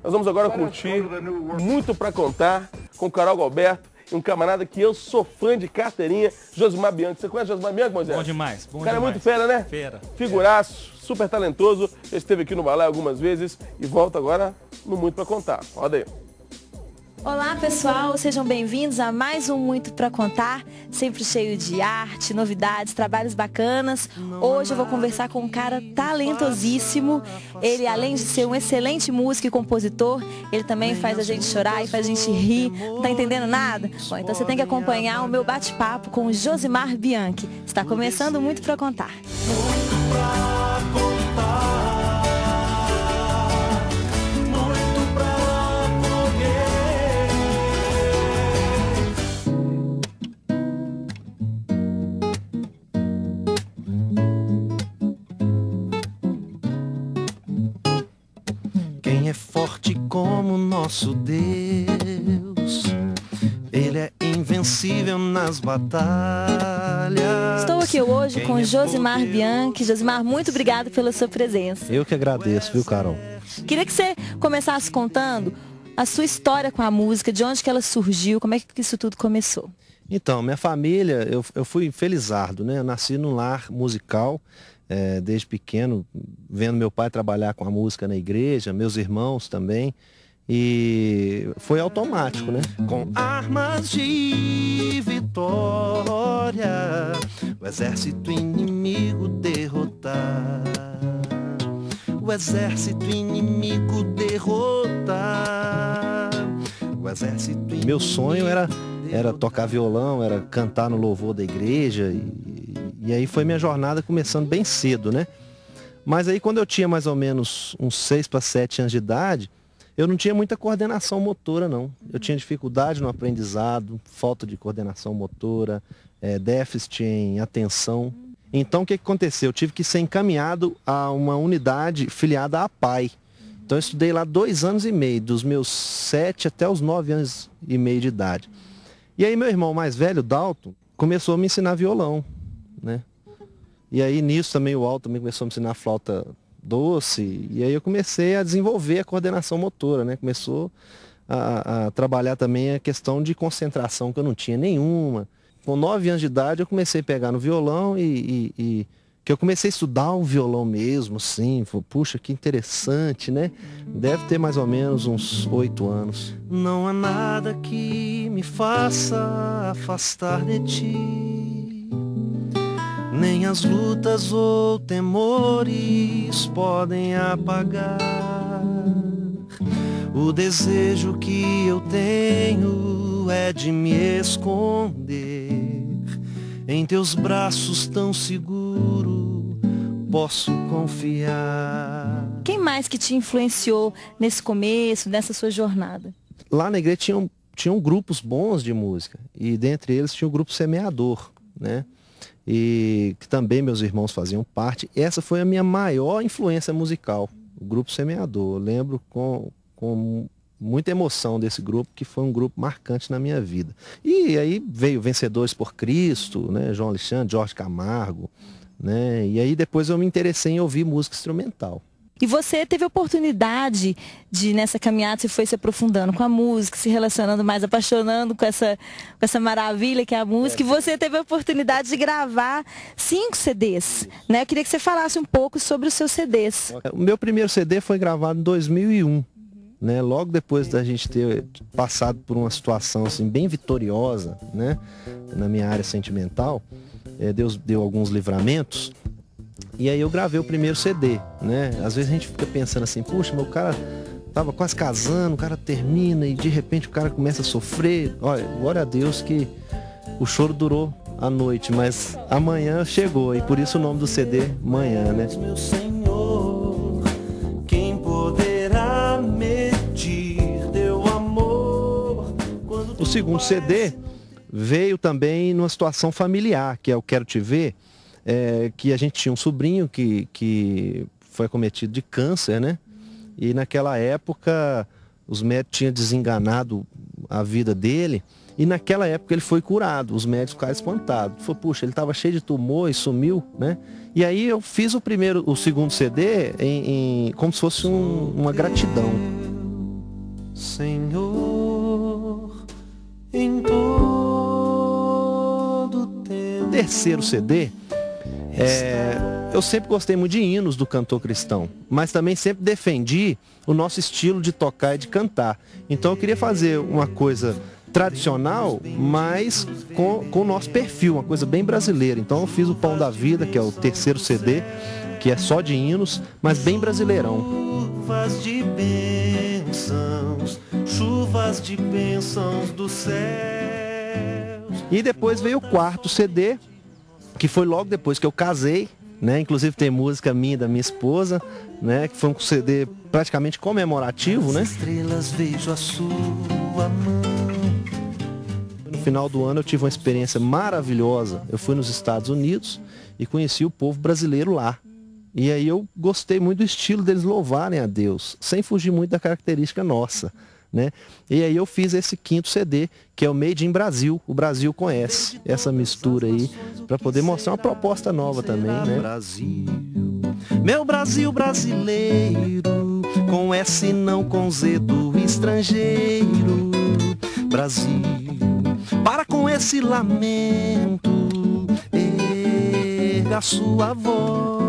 Nós vamos agora curtir Muito Pra Contar com Carol Galberto e um camarada que eu sou fã de carteirinha, Josimar Bianchi. Você conhece Josimar Bianchi, Moisés? Bom demais, bom demais. O cara é muito fera, né? Fera. Figuraço, super talentoso. Ele esteve aqui no balé algumas vezes e volta agora no Muito Pra Contar. Roda aí. Olá pessoal, sejam bem-vindos a mais um Muito Pra Contar, sempre cheio de arte, novidades, trabalhos bacanas. Hoje eu vou conversar com um cara talentosíssimo. Ele, além de ser um excelente músico e compositor, ele também faz a gente chorar e faz a gente rir. Não tá entendendo nada? Bom, então você tem que acompanhar o meu bate-papo com o Josimar Bianchi. Está começando Muito Pra Contar. Muito pra contar. Quem é forte como nosso Deus, Ele é invencível nas batalhas. Estou aqui hoje com Josimar Bianchi. Josimar, muito obrigado pela sua presença. Eu que agradeço, viu, Carol? Queria que você começasse contando a sua história com a música, de onde que ela surgiu, como é que isso tudo começou. Então, minha família, eu fui felizardo, né? Eu nasci num lar musical. Desde pequeno, vendo meu pai trabalhar com a música na igreja, meus irmãos também, e foi automático, né? Com armas de vitória, o exército inimigo derrotar. O exército inimigo derrotar. O exército inimigo. Meu sonho era tocar violão, era cantar no louvor da igreja, e aí foi minha jornada começando bem cedo, né? Mas aí quando eu tinha mais ou menos uns 6 para 7 anos de idade, eu não tinha muita coordenação motora, não. Eu tinha dificuldade no aprendizado, falta de coordenação motora, déficit em atenção. Então o que aconteceu? Eu tive que ser encaminhado a uma unidade filiada à PAI. Então eu estudei lá 2 anos e meio, dos meus 7 até os 9 anos e meio de idade. E aí meu irmão mais velho, Dalton, começou a me ensinar violão, né? E aí nisso também o Alto também começou a me ensinar flauta doce, e aí eu comecei a desenvolver a coordenação motora, né? Começou a trabalhar também a questão de concentração, que eu não tinha nenhuma. Com 9 anos de idade eu comecei a pegar no violão e que eu comecei a estudar o violão mesmo, assim, puxa, que interessante, né? Deve ter mais ou menos uns 8 anos. Não há nada que me faça afastar de ti, nem as lutas ou temores podem apagar o desejo que eu tenho é de me esconder em teus braços tão seguro, posso confiar. Quem mais que te influenciou nesse começo, nessa sua jornada? Lá na igreja tinham grupos bons de música, e dentre eles tinha o grupo Semeador, né? E que também meus irmãos faziam parte. Essa foi a minha maior influência musical, o grupo Semeador. Eu lembro com muita emoção desse grupo, que foi um grupo marcante na minha vida. E aí veio Vencedores por Cristo, né? João Alexandre, Jorge Camargo, né? E aí depois eu me interessei em ouvir música instrumental. E você teve a oportunidade de, nessa caminhada, você foi se aprofundando com a música, se relacionando mais, apaixonando com essa maravilha que é a música. E você teve a oportunidade de gravar 5 CDs, né? Eu queria que você falasse um pouco sobre os seus CDs. O meu primeiro CD foi gravado em 2001. Né, logo depois da gente ter passado por uma situação assim, bem vitoriosa, né, na minha área sentimental, Deus deu alguns livramentos, e aí eu gravei o primeiro CD, né? Às vezes a gente fica pensando assim, puxa, meu cara tava quase casando, o cara termina e de repente o cara começa a sofrer. Olha, glória a Deus que o choro durou a noite, mas amanhã chegou, e por isso o nome do CD, Manhã, né? Meu Senhor, quem poderá medir teu amor? O segundo CD veio também numa situação familiar, que é o Quero Te Ver, que a gente tinha um sobrinho que foi acometido de câncer, né? E naquela época os médicos tinham desenganado a vida dele, e naquela época ele foi curado, os médicos ficaram espantados. Falei, puxa, ele estava cheio de tumor e sumiu, né? E aí eu fiz o segundo CD como se fosse uma gratidão. Senhor, em todo tempo. Terceiro CD, eu sempre gostei muito de hinos do cantor cristão, mas também sempre defendi o nosso estilo de tocar e de cantar. Então eu queria fazer uma coisa tradicional, mas com o nosso perfil, uma coisa bem brasileira. Então eu fiz o Pão da Vida, que é o terceiro CD, que é só de hinos, mas bem brasileirão. Chuvas de bênçãos do céu. E depois veio o quarto CD, que foi logo depois que eu casei, né? Inclusive tem música minha e da minha esposa, né? Que foi um CD praticamente comemorativo, né? Estrelas vejo a sua mão. No final do ano eu tive uma experiência maravilhosa. Eu fui nos Estados Unidos e conheci o povo brasileiro lá. E aí eu gostei muito do estilo deles louvarem a Deus, sem fugir muito da característica nossa, né? E aí eu fiz esse quinto CD, que é o Made in Brasil. O Brasil conhece essa mistura aí, para poder mostrar uma proposta nova também, né? Brasil, meu Brasil brasileiro, com S não com Z do estrangeiro. Brasil, para com esse lamento, erga sua voz.